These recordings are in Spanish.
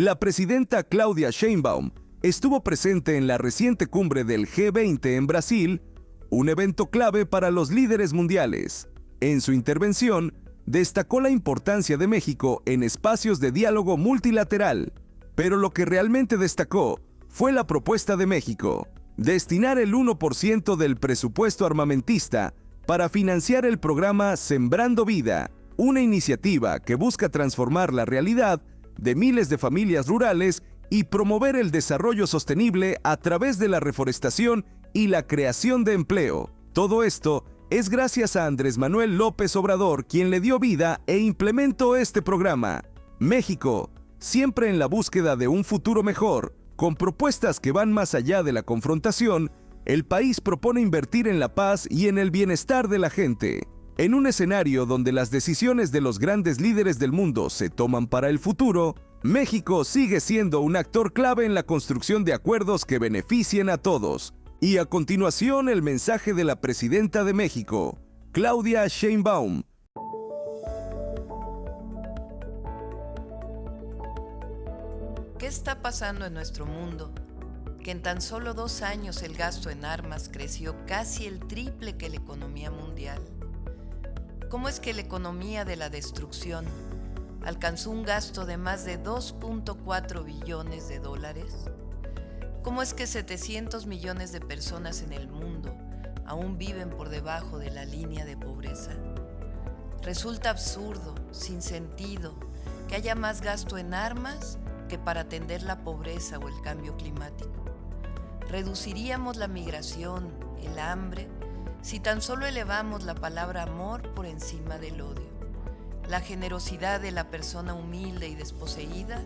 La presidenta Claudia Sheinbaum estuvo presente en la reciente cumbre del G20 en Brasil, un evento clave para los líderes mundiales. En su intervención, destacó la importancia de México en espacios de diálogo multilateral, pero lo que realmente destacó fue la propuesta de México: destinar el 1% del presupuesto armamentista para financiar el programa Sembrando Vida, una iniciativa que busca transformar la realidad de miles de familias rurales y promover el desarrollo sostenible a través de la reforestación y la creación de empleo. Todo esto es gracias a Andrés Manuel López Obrador, quien le dio vida e implementó este programa. México, siempre en la búsqueda de un futuro mejor, con propuestas que van más allá de la confrontación, el país propone invertir en la paz y en el bienestar de la gente. En un escenario donde las decisiones de los grandes líderes del mundo se toman para el futuro, México sigue siendo un actor clave en la construcción de acuerdos que beneficien a todos. Y a continuación, el mensaje de la presidenta de México, Claudia Sheinbaum. ¿Qué está pasando en nuestro mundo? Que en tan solo 2 años el gasto en armas creció casi el triple que la economía mundial. ¿Cómo es que la economía de la destrucción alcanzó un gasto de más de 2.4 billones de dólares? ¿Cómo es que 700 millones de personas en el mundo aún viven por debajo de la línea de pobreza? Resulta absurdo, sin sentido, que haya más gasto en armas que para atender la pobreza o el cambio climático. Reduciríamos la migración, el hambre, si tan solo elevamos la palabra amor por encima del odio, la generosidad de la persona humilde y desposeída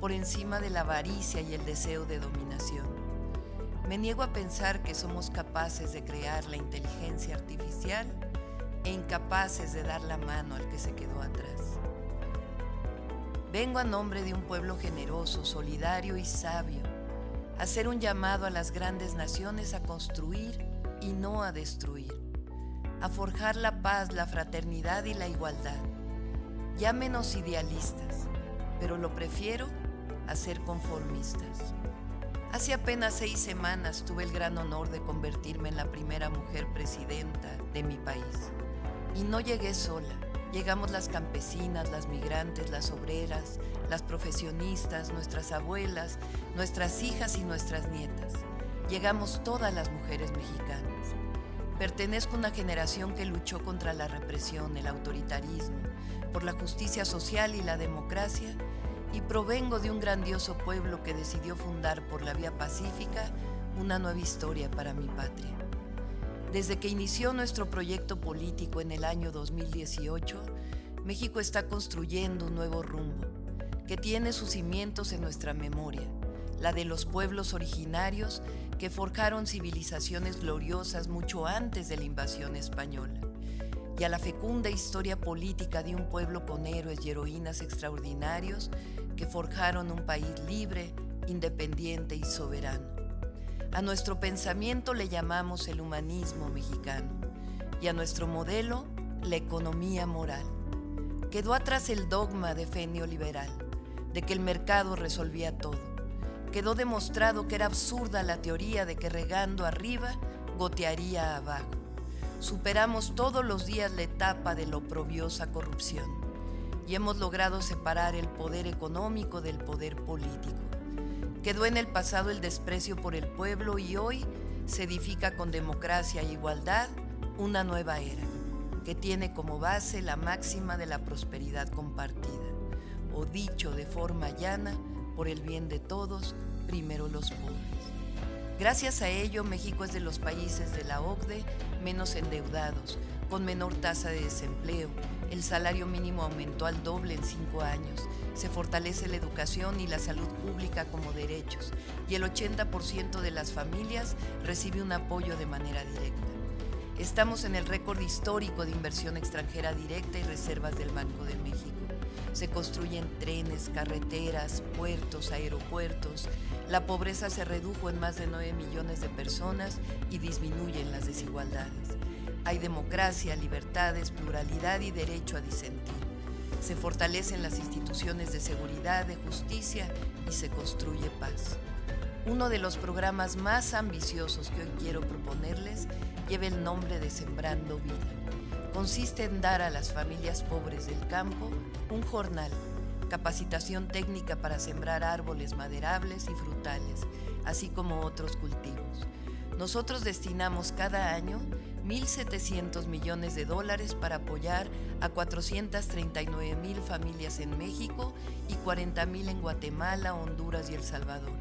por encima de la avaricia y el deseo de dominación. Me niego a pensar que somos capaces de crear la inteligencia artificial e incapaces de dar la mano al que se quedó atrás. Vengo a nombre de un pueblo generoso, solidario y sabio, a hacer un llamado a las grandes naciones a construir y no a destruir, a forjar la paz, la fraternidad y la igualdad. Llámenos idealistas, pero lo prefiero a ser conformistas. Hace apenas 6 semanas tuve el gran honor de convertirme en la primera mujer presidenta de mi país. Y no llegué sola. Llegamos las campesinas, las migrantes, las obreras, las profesionistas, nuestras abuelas, nuestras hijas y nuestras nietas. Llegamos todas las mujeres mexicanas. Pertenezco a una generación que luchó contra la represión, el autoritarismo, por la justicia social y la democracia, y provengo de un grandioso pueblo que decidió fundar por la vía pacífica una nueva historia para mi patria. Desde que inició nuestro proyecto político en el año 2018, México está construyendo un nuevo rumbo, que tiene sus cimientos en nuestra memoria, la de los pueblos originarios que forjaron civilizaciones gloriosas mucho antes de la invasión española, y a la fecunda historia política de un pueblo con héroes y heroínas extraordinarios que forjaron un país libre, independiente y soberano. A nuestro pensamiento le llamamos el humanismo mexicano y a nuestro modelo la economía moral. Quedó atrás el dogma de fe neoliberal, de que el mercado resolvía todo. Quedó demostrado que era absurda la teoría de que regando arriba gotearía abajo. Superamos todos los días la etapa de la oprobiosa corrupción y hemos logrado separar el poder económico del poder político. Quedó en el pasado el desprecio por el pueblo y hoy se edifica con democracia e igualdad una nueva era, que tiene como base la máxima de la prosperidad compartida, o dicho de forma llana, por el bien de todos, primero los pobres. Gracias a ello, México es de los países de la OCDE menos endeudados, con menor tasa de desempleo. El salario mínimo aumentó al doble en 5 años. Se fortalece la educación y la salud pública como derechos, y el 80% de las familias recibe un apoyo de manera directa. Estamos en el récord histórico de inversión extranjera directa y reservas del Banco de México. Se construyen trenes, carreteras, puertos, aeropuertos. La pobreza se redujo en más de 9 millones de personas y disminuyen las desigualdades. Hay democracia, libertades, pluralidad y derecho a disentir. se fortalecen las instituciones de seguridad, de justicia y se construye paz. Uno de los programas más ambiciosos que hoy quiero proponerles lleva el nombre de Sembrando Vida. Consiste en dar a las familias pobres del campo un jornal, capacitación técnica para sembrar árboles maderables y frutales, así como otros cultivos. Nosotros destinamos cada año $1,700 millones para apoyar a 439,000 familias en México y 40,000 en Guatemala, Honduras y El Salvador.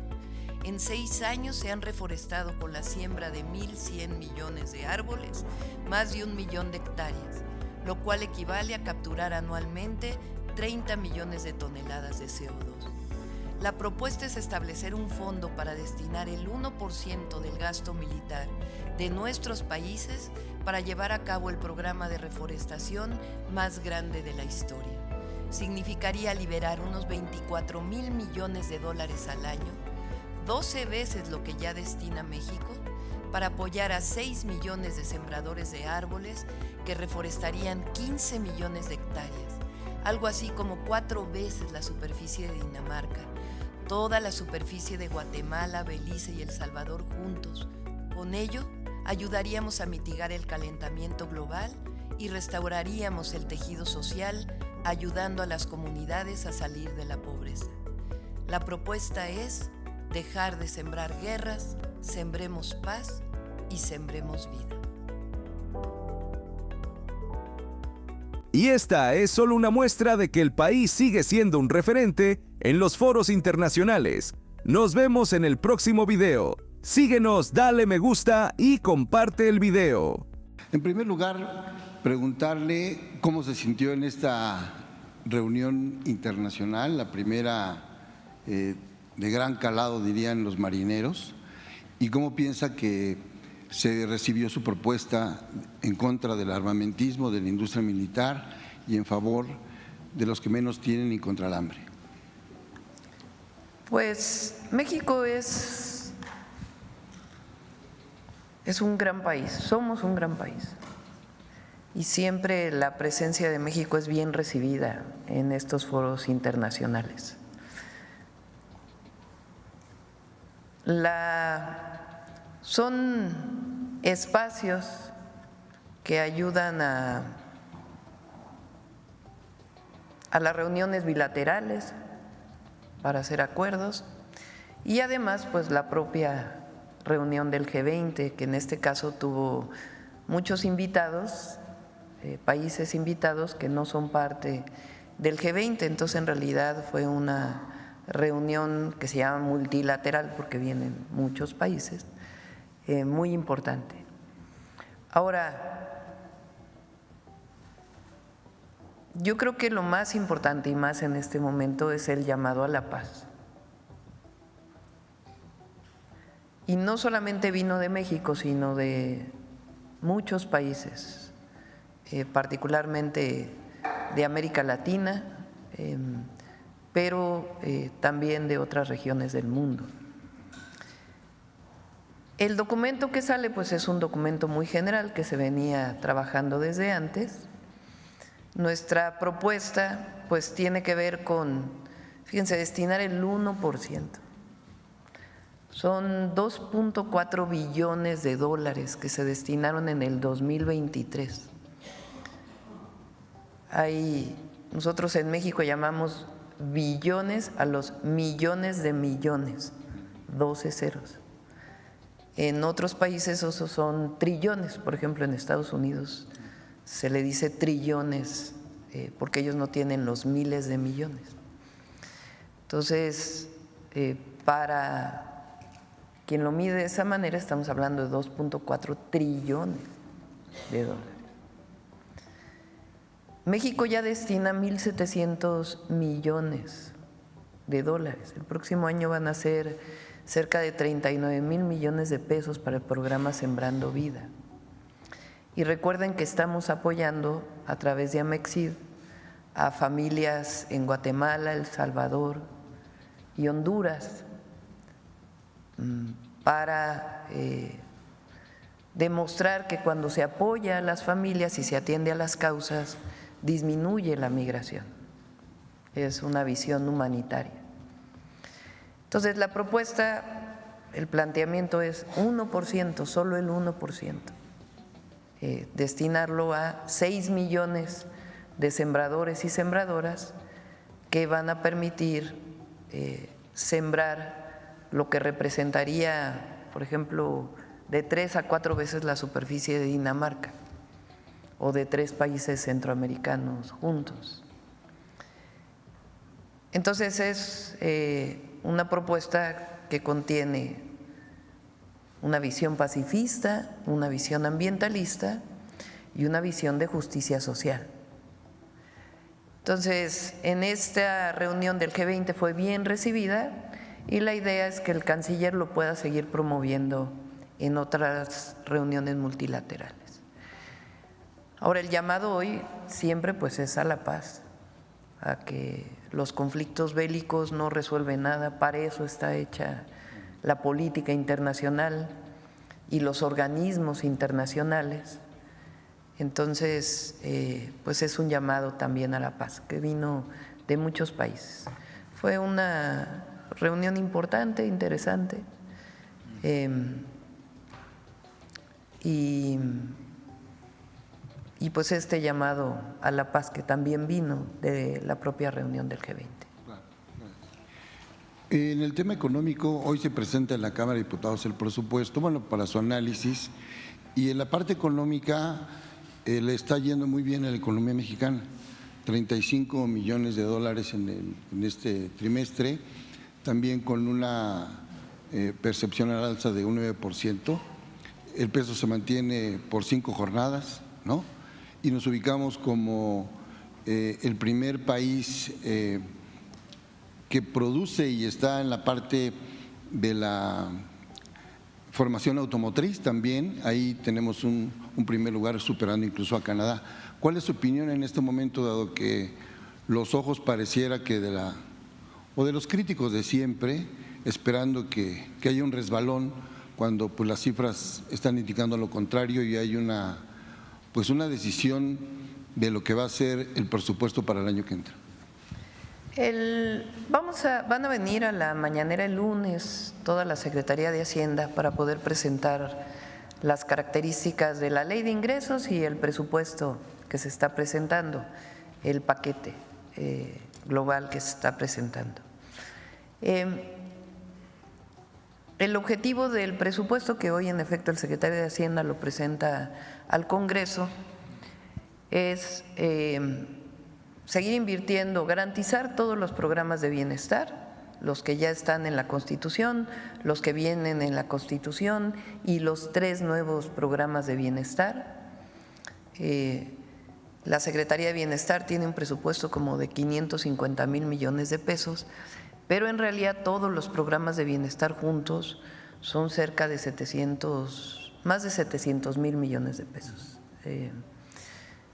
En 6 años se han reforestado con la siembra de 1,100 millones de árboles, más de 1 millón de hectáreas, lo cual equivale a capturar anualmente 30 millones de toneladas de CO2. La propuesta es establecer un fondo para destinar el 1% del gasto militar de nuestros países para llevar a cabo el programa de reforestación más grande de la historia. Significaría liberar unos $24,000 millones al año, 12 veces lo que ya destina México, para apoyar a 6 millones de sembradores de árboles que reforestarían 15 millones de hectáreas, algo así como 4 veces la superficie de Dinamarca, toda la superficie de Guatemala, Belice y El Salvador juntos. Con ello, ayudaríamos a mitigar el calentamiento global y restauraríamos el tejido social, ayudando a las comunidades a salir de la pobreza. La propuesta es dejar de sembrar guerras, sembremos paz y sembremos vida. Y esta es solo una muestra de que el país sigue siendo un referente en los foros internacionales. Nos vemos en el próximo video. Síguenos, dale me gusta y comparte el video. En primer lugar, preguntarle cómo se sintió en esta reunión internacional, la primera de gran calado, dirían los marineros, y cómo piensa que se recibió su propuesta en contra del armamentismo, de la industria militar y en favor de los que menos tienen y contra el hambre. Pues México es un gran país, somos un gran país y siempre la presencia de México es bien recibida en estos foros internacionales. Son espacios que ayudan a las reuniones bilaterales para hacer acuerdos y además pues la propia reunión del G20, que en este caso tuvo muchos invitados, países invitados que no son parte del G20, entonces en realidad fue una reunión que se llama multilateral porque vienen muchos países, muy importante. Ahora, yo creo que lo más importante y más en este momento es el llamado a la paz. Y no solamente vino de México, sino de muchos países, particularmente de América Latina, pero también de otras regiones del mundo. El documento que sale pues es un documento muy general que se venía trabajando desde antes. Nuestra propuesta pues tiene que ver con, fíjense, destinar el 1%. Son $2.4 billones que se destinaron en el 2023. Nosotros en México llamamos billones a los millones de millones, 12 ceros. En otros países esos son trillones, por ejemplo en Estados Unidos se le dice trillones porque ellos no tienen los miles de millones. Entonces, para quien lo mide de esa manera estamos hablando de 2.4 trillones de dólares. México ya destina 1,700 millones de dólares. El próximo año van a ser cerca de 39,000 millones de pesos para el programa Sembrando Vida. Y recuerden que estamos apoyando a través de Amexid a familias en Guatemala, El Salvador y Honduras para demostrar que cuando se apoya a las familias y se atiende a las causas, disminuye la migración. es una visión humanitaria. Entonces, la propuesta, el planteamiento es 1%, solo el 1%, destinarlo a 6 millones de sembradores y sembradoras que van a permitir sembrar lo que representaría, por ejemplo, de 3 a 4 veces la superficie de Dinamarca o de 3 países centroamericanos juntos. Entonces es una propuesta que contiene una visión pacifista, una visión ambientalista y una visión de justicia social. Entonces, en esta reunión del G20 fue bien recibida y la idea es que el canciller lo pueda seguir promoviendo en otras reuniones multilaterales. Ahora, el llamado hoy siempre pues es a la paz, a que los conflictos bélicos no resuelven nada, para eso está hecha la política internacional y los organismos internacionales. Entonces, pues es un llamado también a la paz, que vino de muchos países. Fue una reunión importante, interesante, y pues este llamado a la paz que también vino de la propia reunión del G20. En el tema económico, hoy se presenta en la Cámara de Diputados el presupuesto, bueno, para su análisis, y en la parte económica le está yendo muy bien a la economía mexicana, 35 millones de dólares en este trimestre, también con una percepción al alza de un 9%, el peso se mantiene por 5 jornadas, ¿no? Y nos ubicamos como el primer país que produce y está en la parte de la formación automotriz también, ahí tenemos un primer lugar superando incluso a Canadá. ¿Cuál es su opinión en este momento, dado que los ojos pareciera que de los críticos de siempre, esperando que haya un resbalón cuando pues las cifras están indicando lo contrario y hay una decisión de lo que va a ser el presupuesto para el año que entra? Van a venir a la mañanera el lunes toda la Secretaría de Hacienda para poder presentar las características de la ley de ingresos y el presupuesto que se está presentando, el paquete global que se está presentando. El objetivo del presupuesto, que hoy en efecto el secretario de Hacienda lo presenta al Congreso, es seguir invirtiendo, garantizar todos los programas de bienestar, los que ya están en la Constitución, los que vienen en la Constitución y los 3 nuevos programas de bienestar. La Secretaría de Bienestar tiene un presupuesto como de 550,000 millones de pesos, pero en realidad todos los programas de bienestar juntos son cerca de más de 700,000 millones de pesos.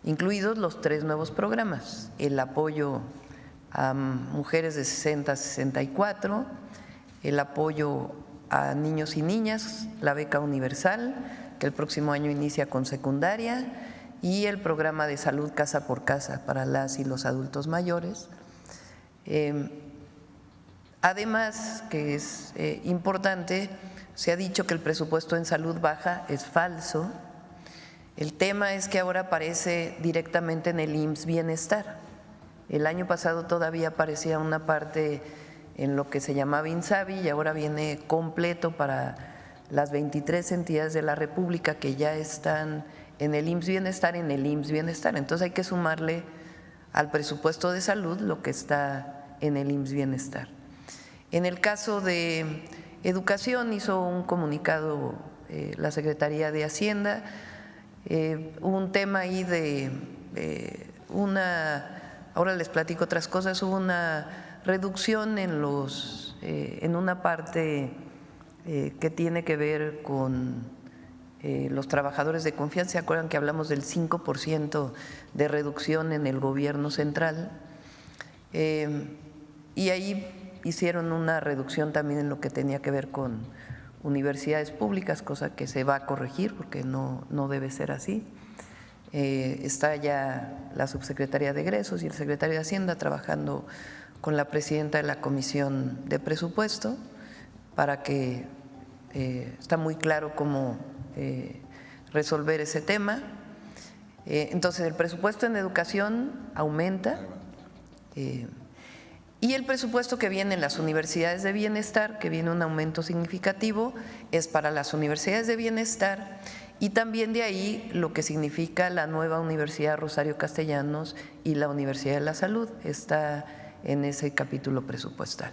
Incluidos los 3 nuevos programas, el apoyo a mujeres de 60 a 64, el apoyo a niños y niñas, la beca universal, que el próximo año inicia con secundaria, y el programa de salud casa por casa para las y los adultos mayores. Además, que es importante, se ha dicho que el presupuesto en salud baja, es falso. El tema es que ahora aparece directamente en el IMSS Bienestar. El año pasado todavía aparecía una parte en lo que se llamaba INSABI y ahora viene completo para las 23 entidades de la República que ya están en el IMSS Bienestar, Entonces hay que sumarle al presupuesto de salud lo que está en el IMSS Bienestar. En el caso de educación hizo un comunicado la Secretaría de Hacienda. Hubo un tema ahí ahora les platico otras cosas, hubo una reducción en una parte que tiene que ver con los trabajadores de confianza. ¿Se acuerdan que hablamos del 5% de reducción en el gobierno central? Y ahí hicieron una reducción también en lo que tenía que ver con universidades públicas, cosa que se va a corregir porque no debe ser así. Está ya la subsecretaría de Egresos y el secretario de Hacienda trabajando con la presidenta de la Comisión de Presupuesto para que está muy claro cómo resolver ese tema. Entonces, el presupuesto en educación aumenta y el presupuesto que viene en las universidades de bienestar, que viene un aumento significativo, es para las universidades de bienestar y también de ahí lo que significa la nueva Universidad Rosario Castellanos y la Universidad de la Salud, está en ese capítulo presupuestal.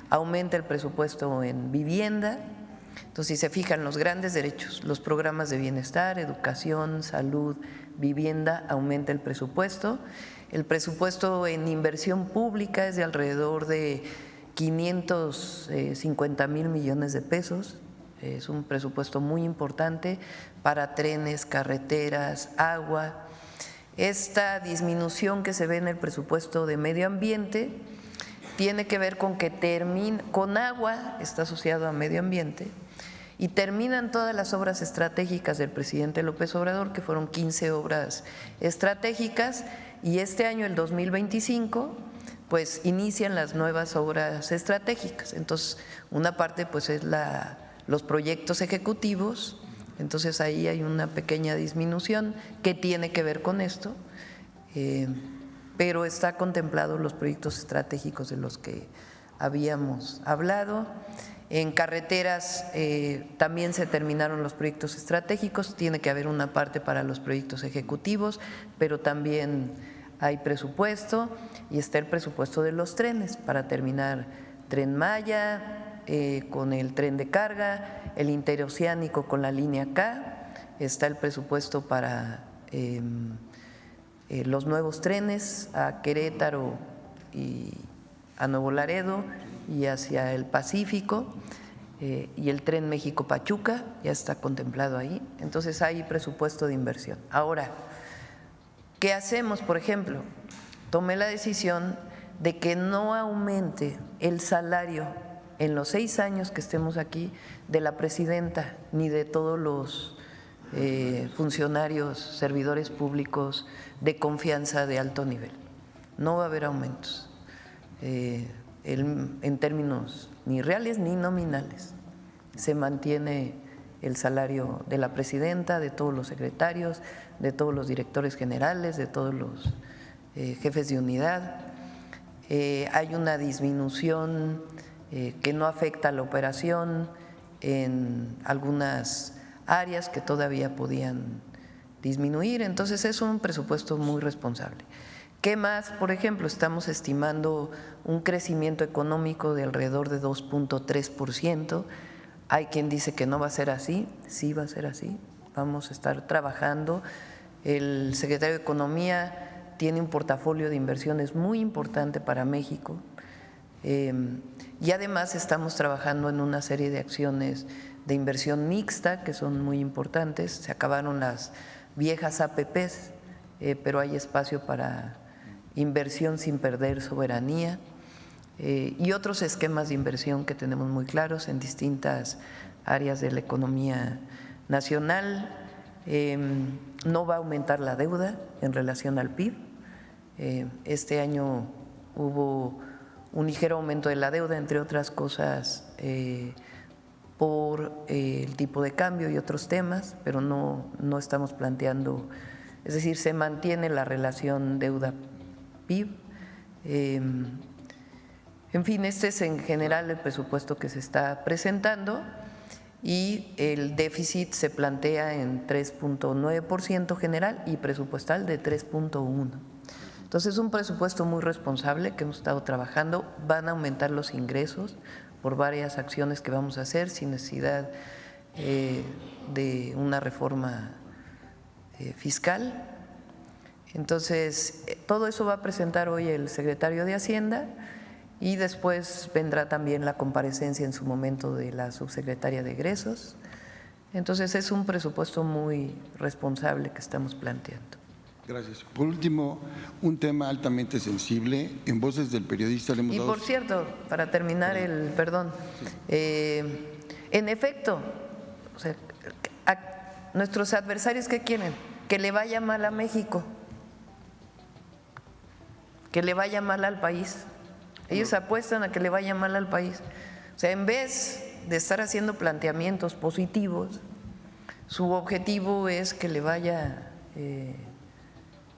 Aumenta el presupuesto en vivienda. Entonces, si se fijan, los grandes derechos, los programas de bienestar, educación, salud, vivienda, aumenta el presupuesto. El presupuesto en inversión pública es de alrededor de 550,000 millones de pesos. Es un presupuesto muy importante para trenes, carreteras, agua. Esta disminución que se ve en el presupuesto de medio ambiente tiene que ver con que con agua, está asociado a medio ambiente, y terminan todas las obras estratégicas del presidente López Obrador, que fueron 15 obras estratégicas, y este año, el 2025, pues inician las nuevas obras estratégicas. Entonces, una parte pues es los proyectos ejecutivos, entonces ahí hay una pequeña disminución que tiene que ver con esto, pero está contemplado los proyectos estratégicos de los que habíamos hablado. En carreteras también se terminaron los proyectos estratégicos, tiene que haber una parte para los proyectos ejecutivos, pero también hay presupuesto y está el presupuesto de los trenes para terminar Tren Maya, con el tren de carga, el interoceánico con la línea K, está el presupuesto para los nuevos trenes a Querétaro y a Nuevo Laredo y hacia el Pacífico, y el tren México-Pachuca ya está contemplado ahí. Entonces hay presupuesto de inversión. Ahora, ¿qué hacemos? Por ejemplo, tomé la decisión de que no aumente el salario en los 6 años que estemos aquí de la presidenta ni de todos los funcionarios, servidores públicos de confianza de alto nivel. No va a haber aumentos en términos ni reales ni nominales. Se mantiene el salario de la presidenta, de todos los secretarios, de todos los directores generales, de todos los jefes de unidad. Hay una disminución que no afecta a la operación en algunas áreas que todavía podían disminuir. Entonces es un presupuesto muy responsable. ¿Qué más? Por ejemplo, estamos estimando un crecimiento económico de alrededor de 2.3%. Hay quien dice que no va a ser así, sí va a ser así. Vamos a estar trabajando. El secretario de Economía tiene un portafolio de inversiones muy importante para México. Y además estamos trabajando en una serie de acciones de inversión mixta que son muy importantes. Se acabaron las viejas APPs, pero hay espacio para inversión sin perder soberanía, y otros esquemas de inversión que tenemos muy claros en distintas áreas de la economía nacional. No va a aumentar la deuda en relación al PIB. Este año hubo un ligero aumento de la deuda, entre otras cosas, por el tipo de cambio y otros temas, pero no estamos planteando, es decir, se mantiene la relación deuda-PIB. En fin, este es en general el presupuesto que se está presentando y el déficit se plantea en 3.9% general y presupuestal de 3.1%. Entonces es un presupuesto muy responsable que hemos estado trabajando. Van a aumentar los ingresos por varias acciones que vamos a hacer sin necesidad de una reforma fiscal. Entonces, todo eso va a presentar hoy el secretario de Hacienda y después vendrá también la comparecencia en su momento de la subsecretaria de Egresos. Entonces, es un presupuesto muy responsable que estamos planteando. Gracias. Por último, un tema altamente sensible. En Voces del Periodista le hemos dado… Y por cierto, para terminar en efecto, o sea, nuestros adversarios, ¿qué quieren? que le vaya mal a México, que le vaya mal al país. Ellos apuestan a que le vaya mal al país. O sea, en vez de estar haciendo planteamientos positivos, su objetivo es que le vaya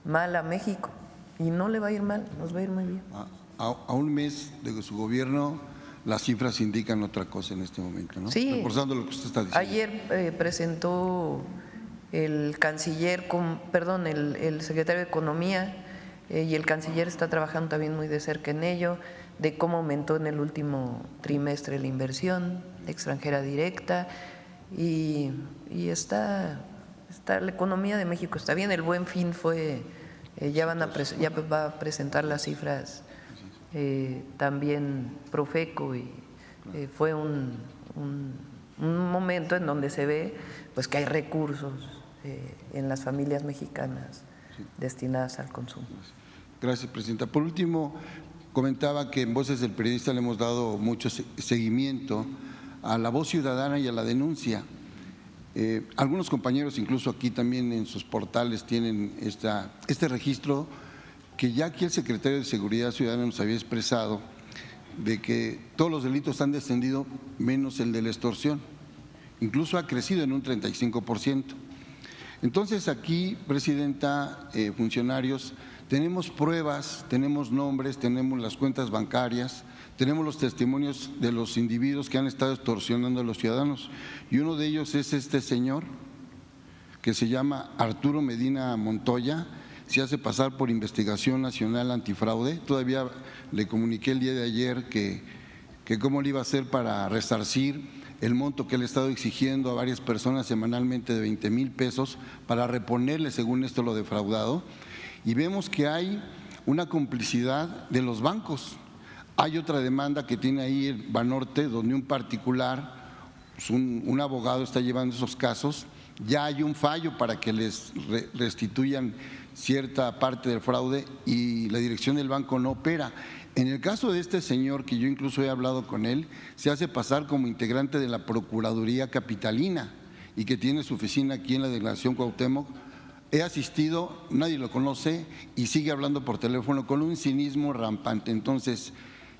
mal a México. Y no le va a ir mal, nos va a ir muy bien. A un mes de su gobierno, las cifras indican otra cosa en este momento, ¿no? Sí. Reforzando lo que usted está diciendo. Ayer presentó el canciller, el secretario de Economía, y el canciller está trabajando también muy de cerca en ello, de cómo aumentó en el último trimestre la inversión extranjera directa y está la economía de México está bien. El Buen Fin fue, ya va a presentar las cifras también Profeco y fue un momento en donde se ve pues que hay recursos en las familias mexicanas destinadas al consumo. Gracias, presidenta. Por último, comentaba que en Voces del Periodista le hemos dado mucho seguimiento a la voz ciudadana y a la denuncia. Algunos compañeros, incluso aquí también en sus portales, tienen este registro que ya aquí el secretario de Seguridad Ciudadana nos había expresado de que todos los delitos han descendido menos el de la extorsión, incluso ha crecido en un 35%. Entonces aquí, presidenta, funcionarios, tenemos pruebas, tenemos nombres, tenemos las cuentas bancarias, tenemos los testimonios de los individuos que han estado extorsionando a los ciudadanos y uno de ellos es este señor que se llama Arturo Medina Montoya, se hace pasar por Investigación Nacional Antifraude. Todavía le comuniqué el día de ayer que cómo le iba a hacer para resarcir el monto que le he estado exigiendo a varias personas semanalmente de 20,000 pesos para reponerle, según esto, lo defraudado. Y vemos que hay una complicidad de los bancos. Hay otra demanda que tiene ahí el Banorte, donde un particular, pues un abogado está llevando esos casos. Ya hay un fallo para que les restituyan cierta parte del fraude y la dirección del banco no opera. En el caso de este señor, que yo incluso he hablado con él, se hace pasar como integrante de la Procuraduría Capitalina y que tiene su oficina aquí en la delegación Cuauhtémoc. He asistido, nadie lo conoce y sigue hablando por teléfono con un cinismo rampante. Entonces,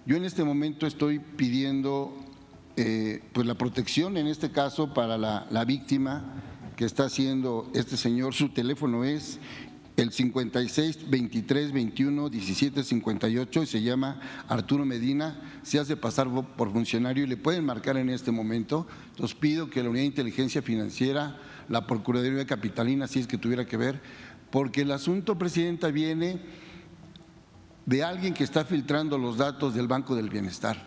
yo en este momento estoy pidiendo pues la protección, en este caso, para la víctima que está haciendo este señor. Su teléfono es el 56 23 21 17 58 y se llama Arturo Medina, se hace pasar por funcionario y le pueden marcar en este momento. Entonces pido que la Unidad de Inteligencia Financiera, la Procuraduría Capitalina, si es que tuviera que ver, porque el asunto, presidenta, viene de alguien que está filtrando los datos del Banco del Bienestar,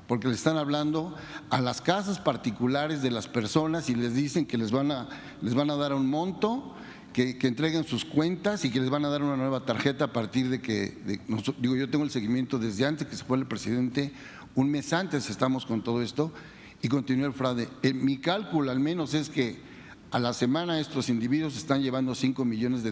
porque le están hablando a las casas particulares de las personas y les dicen que les van a dar un monto, que entreguen sus cuentas y que les van a dar una nueva tarjeta a partir de que, yo tengo el seguimiento desde antes que se fue el presidente, un mes antes estamos con todo esto y continúa el fraude. Mi cálculo al menos es que a la semana estos individuos están llevando 5 millones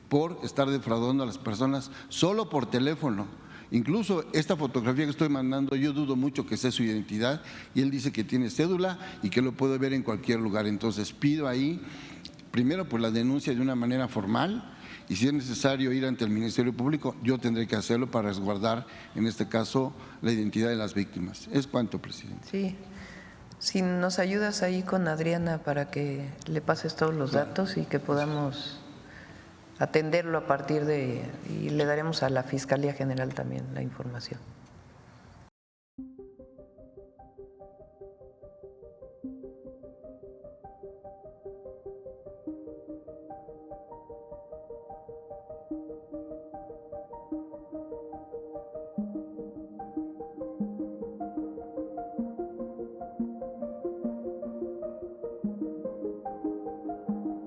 por estar defraudando a las personas solo por teléfono. Incluso esta fotografía que estoy mandando, yo dudo mucho que sea su identidad y él dice que tiene cédula y que lo puede ver en cualquier lugar. Entonces pido ahí, primero por la denuncia de una manera formal y si es necesario ir ante el Ministerio Público, yo tendré que hacerlo para resguardar, en este caso, la identidad de las víctimas. Es cuanto, presidente. Sí, si nos ayudas ahí con Adriana para que le pases todos los datos y que podamos atenderlo a partir de, y le daremos a la Fiscalía General también la información.